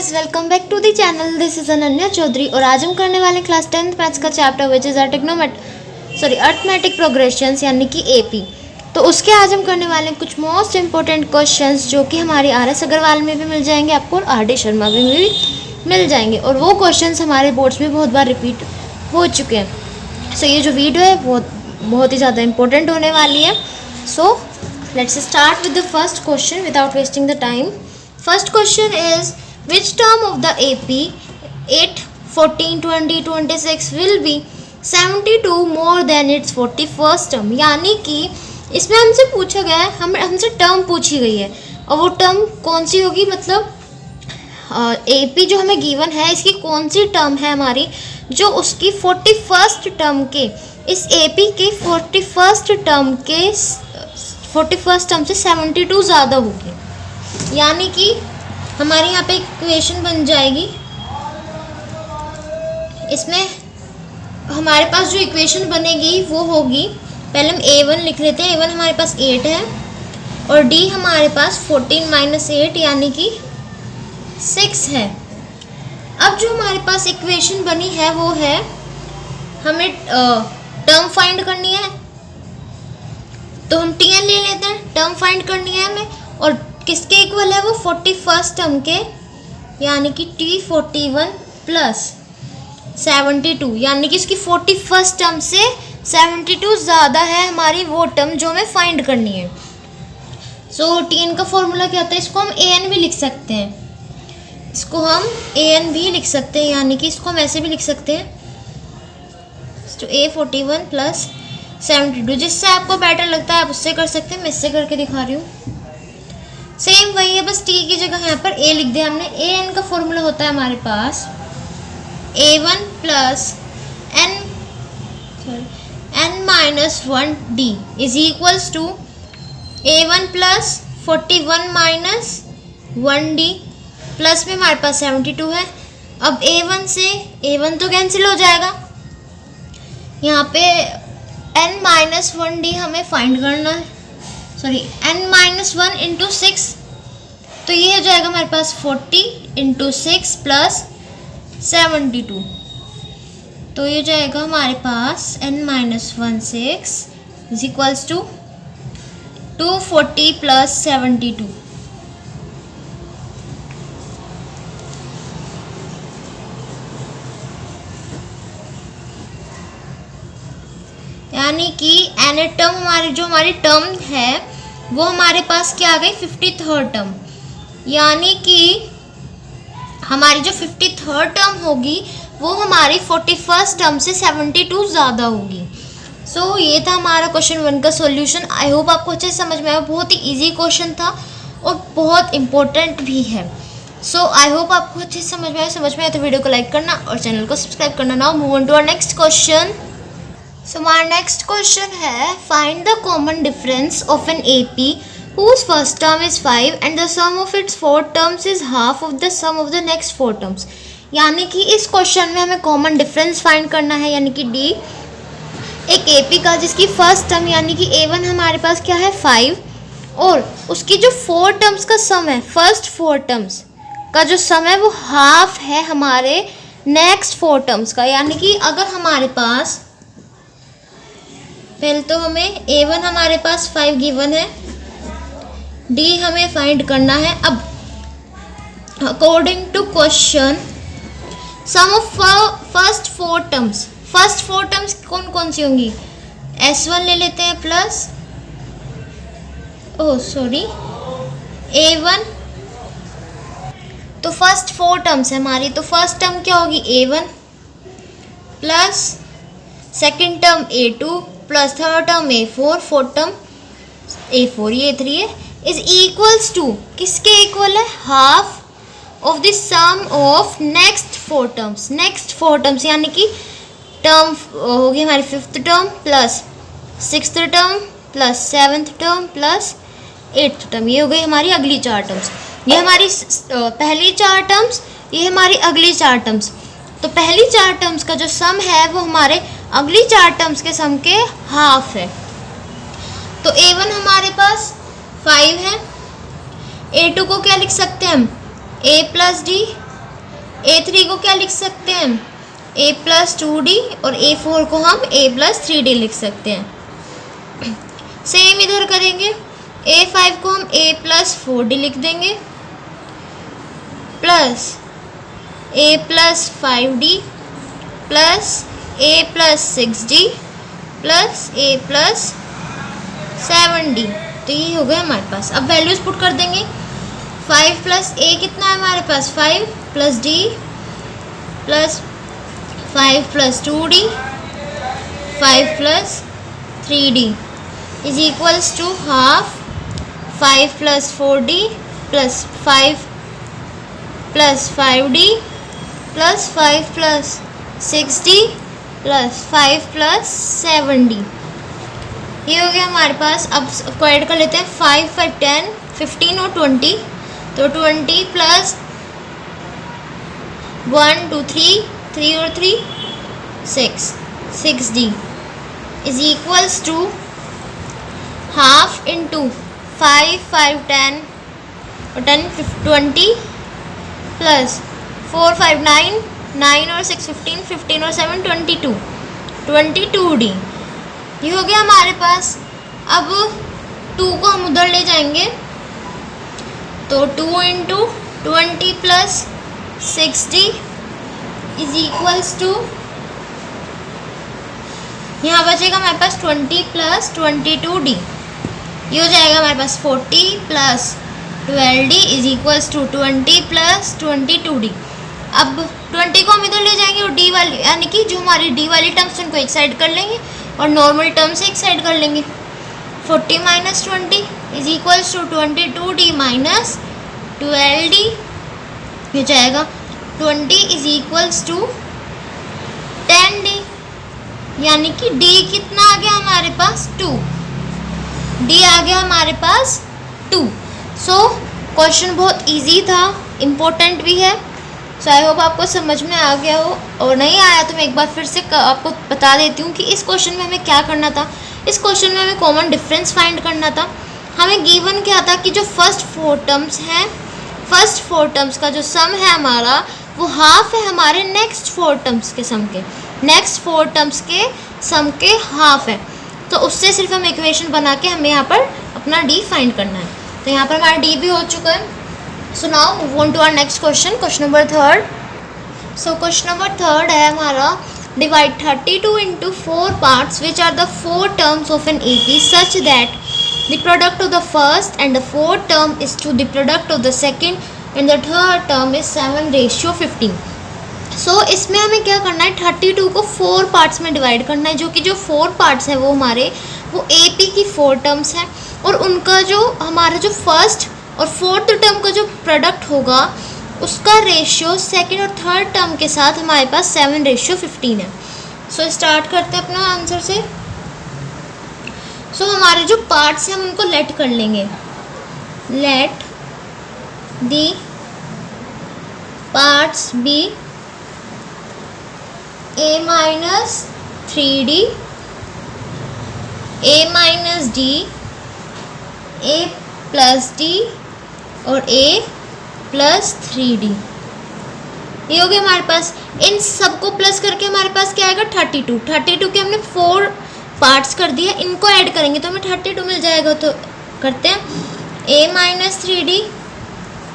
Guys, welcome back to the channel. This is Ananya Chaudhary और आज हम करने वाले क्लास 10th मैथ्स का चैप्टर विच इज़ अर्थमेटिक प्रोग्रेशंस यानी कि एपी। तो उसके आज हम करने वाले हैं कुछ मोस्ट इंपॉर्टेंट क्वेश्चंस जो कि हमारे RS अग्रवाल में भी मिल जाएंगे आपको और RD शर्मा में भी मिल जाएंगे, और वो क्वेश्चंस हमारे बोर्ड्स में बहुत बार रिपीट हो चुके हैं। सो ये जो वीडियो है बहुत ही ज़्यादा इंपॉर्टेंट होने वाली है। So let's start with the first question without wasting the time. First question is, which term of the AP 8, 14, 20, 26 will be 72 more than its 41st term? यानी कि इसमें हमसे पूछा गया है, हमसे टर्म पूछी गई है और वो टर्म कौन सी होगी, मतलब AP जो हमें गिवन है इसकी कौन सी टर्म है हमारी जो उसकी 41st टर्म के, इस AP के 41st टर्म से 72 ज़्यादा होगी। यानी कि हमारे यहाँ पे इक्वेशन बन जाएगी। इसमें हमारे पास जो इक्वेशन बनेगी वो होगी, पहले हम A1 लिख लेते हैं। A1 हमारे पास 8 है और D हमारे पास 14 - 8 यानी कि 6 है। अब जो हमारे पास इक्वेशन बनी है वो है, हमें टर्म फाइंड करनी है तो हम Tn ले लेते हैं। टर्म फाइंड करनी है हमें और किसके इक्वल है वो 41st टर्म के, यानी कि T41 + 72 यानी कि इसकी 41st टर्म से 72 ज़्यादा है हमारी वो टर्म जो हमें फाइंड करनी है। सो Tn का फॉर्मूला क्या होता है, इसको हम An भी लिख सकते हैं, इसको हम An भी लिख सकते हैं, यानी कि इसको हम ऐसे भी लिख सकते हैं तो A41 + 72। जिससे आपको बेटर लगता है आप उससे कर सकते हैं, मैं इससे करके दिखा रही हूँ। सेम वही है, बस T की जगह यहाँ पर A लिख दिया हमने। An का फॉर्मूला होता है हमारे पास A1 + n-1D is equals to A1 + 41 - 1D plus में हमारे पास 72 है। अब A1 से A1 तो कैंसिल हो जाएगा, यहाँ पे n-1D हमें फाइंड करना है, n-1 × 6, तो ये हो जाएगा हमारे पास 40 × 6 + 72, तो ये जाएगा हमारे पास n-1 6 इज इक्वल्स टू 240 + 72। यानी कि n टर्म हमारी टर्म है वो हमारे पास क्या आ गई 53rd टर्म, यानी कि हमारी जो 53rd टर्म होगी वो हमारी 41st टर्म से 72 ज़्यादा होगी। सो ये था हमारा क्वेश्चन 1 का सॉल्यूशन। आई होप आपको अच्छे से समझ में आया, बहुत ही इजी क्वेश्चन था और बहुत इंपॉर्टेंट भी है। सो आई होप आपको अच्छे से समझ में आया तो वीडियो को लाइक करना और चैनल को सब्सक्राइब करना। Now move on to our next question. So हमारा नेक्स्ट क्वेश्चन है, find the common difference of an AP whose first term is 5 and the sum of its 4 terms is half of the sum of the next 4 terms। यानी कि इस question में हमें common difference find करना है, यानी कि D एक AP का जिसकी फर्स्ट टर्म यानी कि A1 हमारे पास क्या है 5 और उसकी जो 4 टर्म्स का सम है, फर्स्ट 4 टर्म्स का जो सम है वो हाफ है हमारे नेक्स्ट 4 टर्म्स का। यानी कि अगर हमारे पास पहले तो हमें A1 हमारे पास 5 गिवन है, D हमें फाइंड करना है। अब according to question sum of first 4 terms कौन कौन सी होंगी, S1 ले लेते हैं प्लस A1, तो फर्स्ट 4 टर्म्स है हमारी, तो फर्स्ट टर्म क्या होगी A1 plus second term A2 plus third term A4, fourth term A4, ये 3 है, इज इक्वल्स टू किसके इक्वल है, half of the sum of next 4 terms. यानी कि टर्म होगी हमारी 5th term plus 6th term plus 7th term plus 8th term, ये हो गई हमारी अगली 4 टर्म्स। ये हमारी पहली 4 टर्म्स, ये हमारी अगली 4 टर्म्स। तो पहली 4 टर्म्स का जो सम है वो हमारे अगली 4 टर्म्स के सम के हाफ है। तो A1 हमारे पास 5 है, A2 को क्या लिख सकते हैं हम A + D A3 को क्या लिख सकते हैं, A+2D, और A4 को हम A+3D लिख सकते हैं। सेम इधर करेंगे, A5 को हम A+4D लिख देंगे, plus A+5D plus A+6D plus A+7D। तो ये हो गया हमारे पास। अब वैल्यूज पुट कर देंगे। 5 + A कितना है हमारे पास, 5 + D plus 5 + 2D 5 + 3D is equals to half 5 + 4D plus 5 + 5D plus 5 + 6D plus 5 + 7D। ये हो गया हमारे पास। अब स्क्वायर कर लेते हैं। 5 × 10 15 और 20, तो 20 प्लस 1 2 3 3 और 3 6 6D is equals to half into 5 5 10 और 10 20 प्लस 4 5 9 9 और 6 15 15 और 7 22 22D। ये हो गया हमारे पास। अब 2 को हम उधर ले जाएंगे, तो 2 × 20 plus 6D is equals to, यहाँ बचेगा हमारे पास 20 प्लस 22D। ये हो जाएगा हमारे पास 40 plus 12D is equals to 20 plus 22D। अब 20 को हम इधर ले जाएंगे और D वाली, यानी कि जो हमारी D वाली टर्म्स उनको एक साइड कर लेंगे और नॉर्मल टर्म से एक साइड कर लेंगे। 40 - 20 is equals to 22D minus 12D। हो जाएगा 20 इज इक्वल्स टू 10D, यानी कि D कितना आ गया हमारे पास, 2। D आ गया हमारे पास 2। सो क्वेश्चन बहुत इजी था, इम्पोर्टेंट भी है। सो आई होप आपको समझ में आ गया हो, और नहीं आया तो मैं एक बार फिर से आपको बता देती हूँ कि इस क्वेश्चन में हमें क्या करना था। इस क्वेश्चन में हमें कॉमन डिफरेंस फाइंड करना था। हमें गिवन क्या था कि जो फर्स्ट 4 टर्म्स हैं, फर्स्ट 4 टर्म्स का जो सम है हमारा, वो हाफ है हमारे नेक्स्ट 4 टर्म्स के सम के, नेक्स्ट 4 टर्म्स के सम के हाफ है। तो उससे सिर्फ हम इक्वेशन बना के हमें यहाँ पर अपना D फाइंड करना है। तो यहाँ पर हमारा D भी हो चुका है। So now move on to our next question, question number 3। So question number 3 है हमारा, divide 32 into 4 parts which are the 4 terms of an AP such that the product of the first and the 4th term is to the product of the second and the third term is 7:15। सो इसमें हमें क्या करना है, 32 को 4 parts में divide करना है, जो कि जो 4 पार्ट्स हैं वो हमारे वो AP की 4 टर्म्स हैं, और उनका जो हमारा जो फर्स्ट और 4th टर्म का जो प्रोडक्ट होगा उसका रेशियो सेकंड और थर्ड टर्म के साथ हमारे पास 7:15 है। सो स्टार्ट करते हैं अपना आंसर से। सो हमारे जो पार्ट्स हैं हम उनको लेट कर लेंगे। Let the parts B A-3D, A-D, A+D और A+3D। ये हो गया हमारे पास। इन सबको प्लस करके हमारे पास क्या आएगा, 32। 32 के हमने 4 पार्ट्स कर दिया, इनको ऐड करेंगे तो हमें 32 मिल जाएगा। तो करते हैं A-3D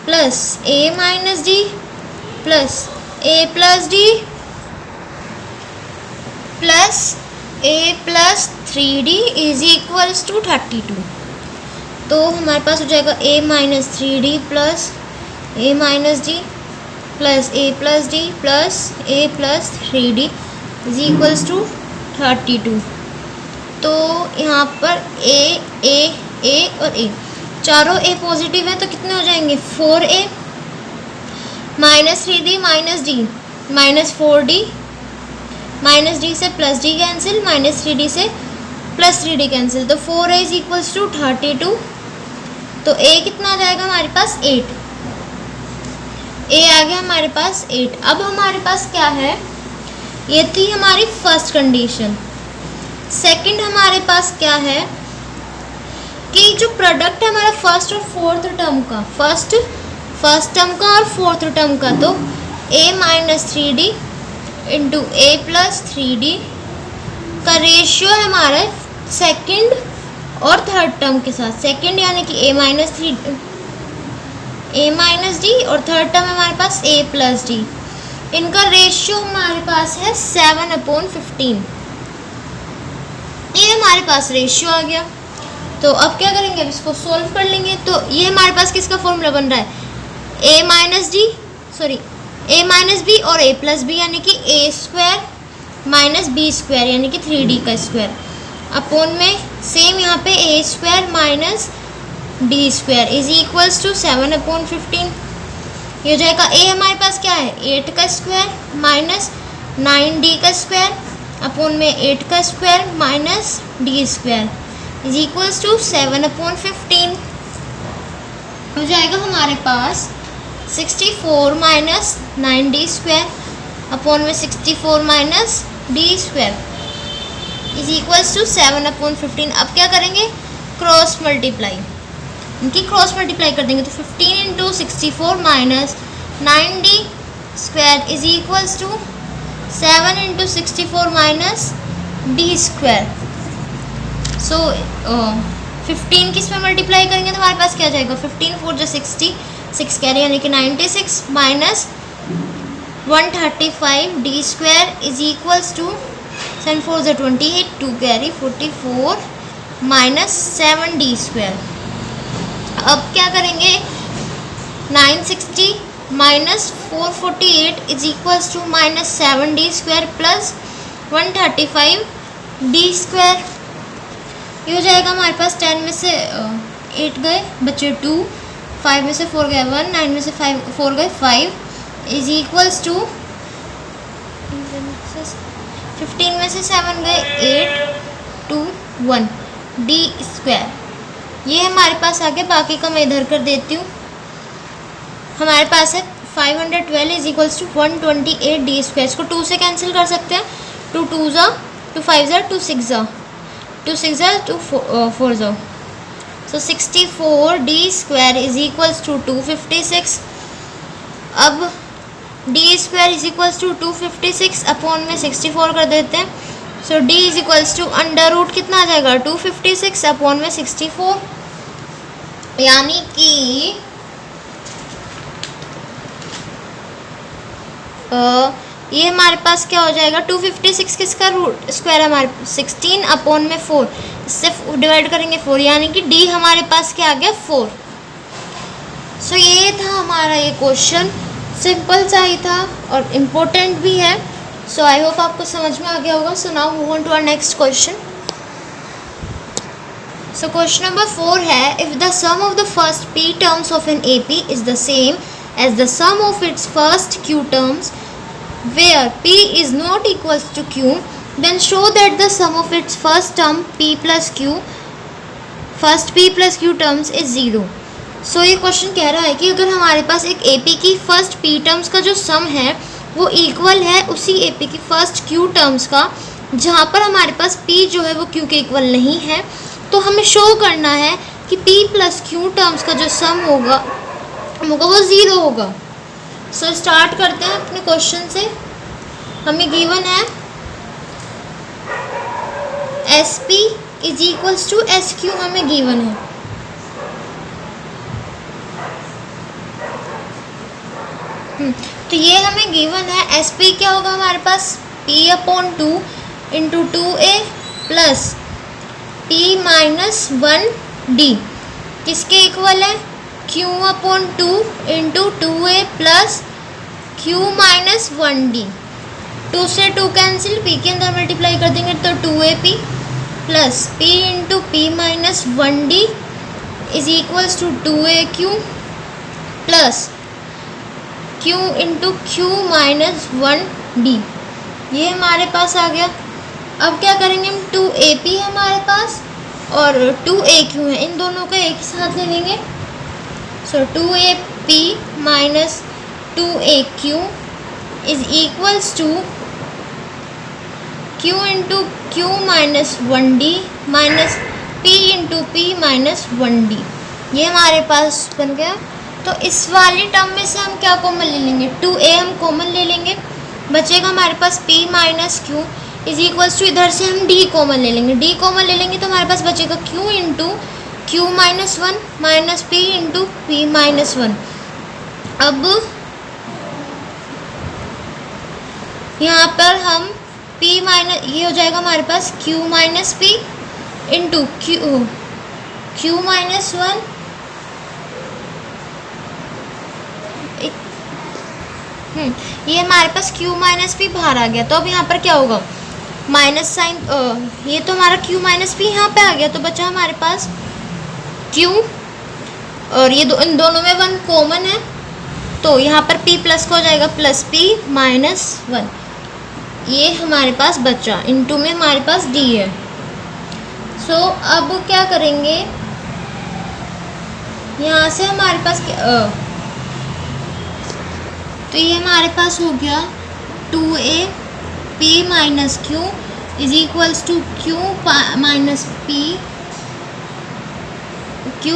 plus A-D plus A+D plus A+3D is equals to 32। तो हमारे पास हो जाएगा A-3D plus A-D plus A+D plus A+3D is equals to 32। तो यहाँ पर A और A, चारों A पॉजिटिव है तो कितने हो जाएंगे, 4A -3D -D -4D, -D से +D कैंसिल, -3D से +3D कैंसिल, तो 4A इज इक्वल्स टू 32। तो A कितना आ जाएगा हमारे पास, 8। A आ गया हमारे पास 8। अब हमारे पास क्या है, ये थी हमारी फर्स्ट कंडीशन। सेकंड हमारे पास क्या है कि जो प्रोडक्ट है हमारा फर्स्ट और फोर्थ टर्म का, फर्स्ट टर्म का और फोर्थ टर्म का, तो ए माइनस 3d इंटू ए प्लस 3d का रेशियो है हमारा सेकंड और थर्ड टर्म के साथ। सेकंड यानी कि ए माइनस डी और थर्ड टर्म है हमारे पास ए प्लस डी। इनका रेशियो हमारे पास है 7/15। ये हमारे पास रेशियो आ गया। तो अब क्या करेंगे, अब इसको सॉल्व कर लेंगे। तो ये हमारे पास किसका फॉर्मूला बन रहा है, ए माइनस बी और ए प्लस बी यानी कि ए स्क्वायर माइनस बी स्क्वायर यानी कि 3d का स्क्वायर अपोन में सेम यहाँ पे A square minus D square is equals to 7/15। ये हो जाएगा ए हमारे पास क्या है 8 का स्क्वायर माइनस 9d का स्क्वायर अपोन में 8 का square minus D square is equals to 7/15। हो जाएगा हमारे पास 64 माइनस 9d स्क्वायर अपोन में 64 minus D square is equals to 7/15। अब क्या करेंगे, क्रॉस मल्टीप्लाई, इनकी क्रॉस मल्टीप्लाई कर देंगे तो 15 into 64 minus 9d square is equals to 7 into 64 minus D square. So 15 किस में मल्टीप्लाई करेंगे तो हमारे पास क्या जाएगा 15 4 जो 60 6 कैरी यानी कि 96 minus 135 D square is equals to 7 4 जो 28 2 कैरी 44 माइनस 7 डी स्क्वायर। अब क्या करेंगे 960 minus 448 is equals to minus 7 D square plus 135 D square. ये हो जाएगा हमारे पास 10 में से 8 गए बचे 2, 5 में से 4 गए 1, 9 में से 4 गए 5 इज इक्वल्स टू 15 में से 7 गए 8 2 1 डी स्क्वायर। ये हमारे पास आ गया, बाकी का मैं इधर कर देती हूँ। हमारे पास है 512 is equals to 128 D square. इसको 2 से कैंसिल कर सकते हैं, 2 2 ज़ा 2 5 ज़ा 2 6 ज़ा 2 6 ज़ा 2 4 ज़ा। So 64 D square is equals to 256। अब D square is equals to 256 upon में 64 कर देते हैं। So D is equals to under root कितना आ जाएगा 256 अपॉन में 64 यानी कि ये हमारे पास क्या हो जाएगा 256 किसका रूट स्क्वायर हमारे 16 अपॉन में 4, इससे डिवाइड करेंगे 4 यानी कि डी हमारे पास क्या आ गया 4। सो ये था हमारा ये क्वेश्चन, सिंपल सा ही था और इम्पोर्टेंट भी है। सो आई होप आपको समझ में आ गया होगा। So now move on to our next question. So question number 4 है, if the sum of the first p terms of an AP is the same as the sum of its first q terms where p is not equals to q, then show that the sum of its first term p plus q terms is 0। सो ये question कह रहा है कि अगर हमारे पास एक AP की first p terms का जो सम है वो इक्वल है उसी AP की फर्स्ट q टर्म्स का, जहाँ पर हमारे पास p जो है वो q के इक्वल नहीं है, तो हमें शो करना है कि p प्लस q टर्म्स का जो सम होगा वो 0 होगा। सो स्टार्ट करते हैं अपने क्वेश्चन से। हमें गिवन है SP is equals to SQ हमें गिवन है। तो ये हमें गिवन है SP क्या होगा हमारे पास P/2 into 2A plus P minus 1D किसके इक्वल है Q/2 into 2A plus Q minus 1D। 2 से 2 कैंसिल, P के अंदर मल्टीप्लाई कर देंगे तो 2AP plus P into P minus 1D is equals to 2AQ plus Q into Q minus 1D। ये हमारे पास आ गया। अब क्या करेंगे हम 2AP है हमारे पास और 2AQ है, इन दोनों को एक साथ ले लेंगे। So 2AP minus 2AQ is equals to Q into Q minus 1D minus P into P minus 1D। ये हमारे पास बन गया। तो इस वाली टर्म में से हम क्या कॉमन ले लेंगे, 2a हम कॉमन ले लेंगे, बचेगा हमारे पास p minus Q is equals to, इधर से हम d कॉमन ले लेंगे, d कॉमन ले लेंगे तो हमारे पास बचेगा q into Q minus one minus P into P minus one. अब यहाँ पर हम p माइनस, ये हो जाएगा हमारे पास q minus P into Q minus one, ये हमारे पास q माइनस पी बाहर आ गया। तो अब यहाँ पर क्या होगा, माइनस साइन, ये तो हमारा q माइनस पी यहाँ पे आ गया, तो बचा हमारे पास q और ये इन दोनों में 1 कॉमन है, तो यहाँ पर p प्लस का हो जाएगा प्लस p माइनस 1, ये हमारे पास बचा, इनटू में हमारे पास d है। सो अब क्या करेंगे, यहाँ से हमारे पास तो ये हमारे पास हो गया 2a p minus Q is equals to Q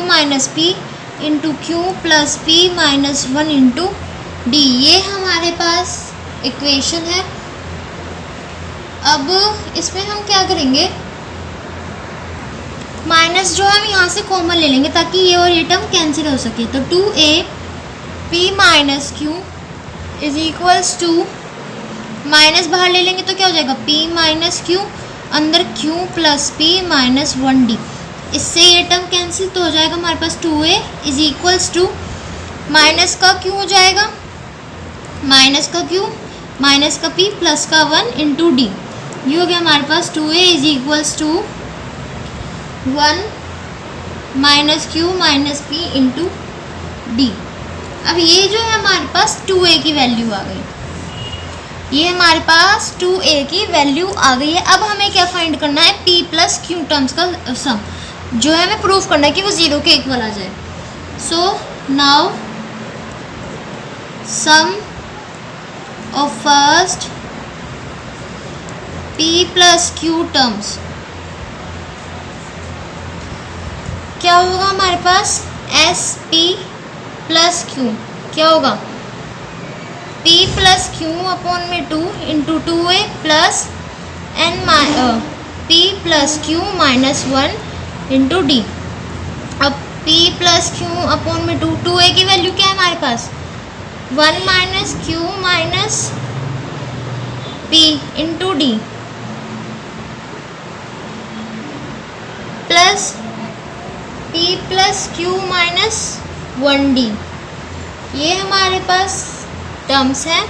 minus P into Q plus P minus 1 into D, ये हमारे पास इक्वेशन है। अब इसमें हम क्या करेंगे, माइनस जो हम यहाँ से कॉमन ले लेंगे ताकि ये और ये टर्म कैंसिल हो सके। तो 2a p minus Q is equals to, minus बाहर ले लेंगे तो क्या हो जाएगा p माइनस क्यू, अंदर q plus p minus 1d, इससे ये टर्म कैंसिल तो हो जाएगा हमारे पास 2a is equals to, minus का q हो जाएगा, माइनस का q माइनस का p प्लस का 1 इंटू डी, ये हो गया हमारे पास 2a is equals to 1 minus q minus p into D. अब ये जो है हमारे पास 2a की वैल्यू आ गई, ये हमारे पास 2a की वैल्यू आ गई है। अब हमें क्या फाइंड करना है, p प्लस q टर्म्स का सम जो है हमें प्रूफ करना है कि वो 0 के इक्वल आ जाए। So now sum of first p plus q terms क्या होगा हमारे पास, एस पी प्लस क्यू, क्या होगा p प्लस क्यू अपॉन में 2 into 2a plus N p plus Q minus 1 into D. अब p प्लस क्यू अपॉन में 2a की वैल्यू क्या है हमारे पास, 1 minus Q minus p into D plus p plus Q minus 1d, ये हमारे पास टर्म्स है।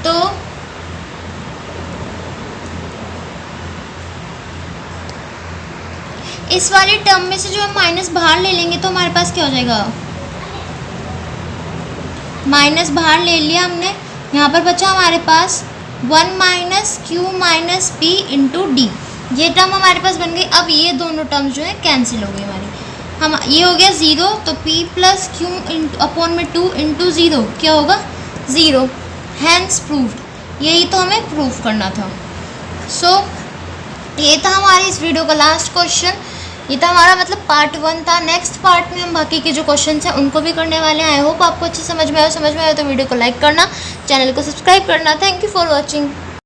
तो इस वाले टर्म में से जो हम माइनस बाहर ले लेंगे तो हमारे पास क्या हो जाएगा, माइनस बाहर ले लिया हमने, यहाँ पर बचा हमारे पास 1 minus Q minus P into D, ये टर्म हमारे पास बन गई। अब ये दोनों टर्म्स जो है कैंसिल हो गई हमारी, हम ये हो गया 0, तो p प्लस क्यू अपॉन में 2 इंटू 0 क्या होगा 0, हैंस प्रूव्ड, यही तो हमें प्रूफ करना था। सो ये था हमारी इस वीडियो का लास्ट क्वेश्चन, ये था हमारा मतलब पार्ट 1 था। नेक्स्ट पार्ट में हम बाकी के जो क्वेश्चन हैं उनको भी करने वाले हैं। आई होप आपको अच्छी समझ में आए तो वीडियो को लाइक करना, चैनल को सब्सक्राइब करना। Thank you for watching.